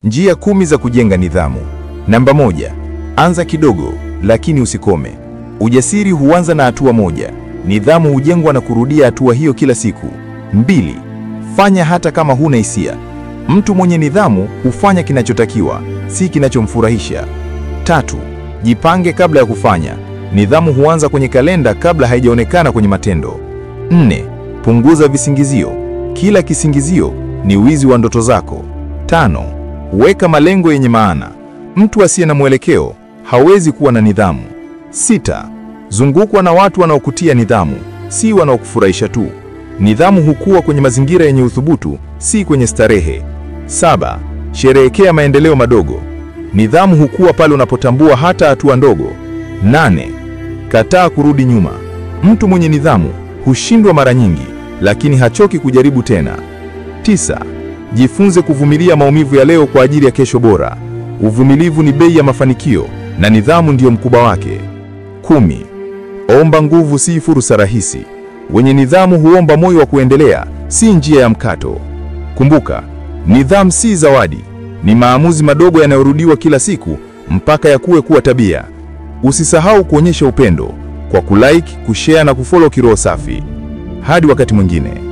Njia 10 za kujenga nidhamu. Namba 1. Anza kidogo, lakini usikome. Ujasiri huanza na hatua moja. Nidhamu hujengwa na kurudia hatua hiyo kila siku. 2. Fanya hata kama huna hisia. Mtu mwenye nidhamu hufanya kinachotakiwa, si kinachomfurahisha. 3. Jipange kabla ya kufanya. Nidhamu huanza kwenye kalenda kabla haijaonekana kwenye matendo. 4. Punguza visingizio. Kila kisingizio ni wizi wa ndoto zako. 5. Weka malengo yenye maana. Mtu asiye na mwelekeo hawezi kuwa na nidhamu. 6. Zungukwa na watu wanaokutia nidhamu, si wanaokufurahisha tu. Nidhamu hukua kwenye mazingira yenye uthubutu, si kwenye starehe. 7. Sherehekea maendeleo madogo. Nidhamu hukua pale unapotambua hata hatua ndogo. 8. Kataa kurudi nyuma. Mtu mwenye nidhamu hushindwa mara nyingi, lakini hachoki kujaribu tena. 9. Jifunze kuvumilia maumivu ya leo kwa ajili ya kesho bora. Uvumilivu ni bei ya mafanikio, na nidhamu ndiyo mkubwa wake. 10. Omba nguvu, si fursa rahisi. Wenye nidhamu huomba moyo wa kuendelea, si njia ya mkato. Kumbuka, nidhamu si zawadi, ni maamuzi madogo yanayorudiwa kila siku mpaka yakuwe kuwa tabia. Usisahau kuonyesha upendo kwa kulike, kushare na kufollow Kiroho Safi. Hadi wakati mwingine.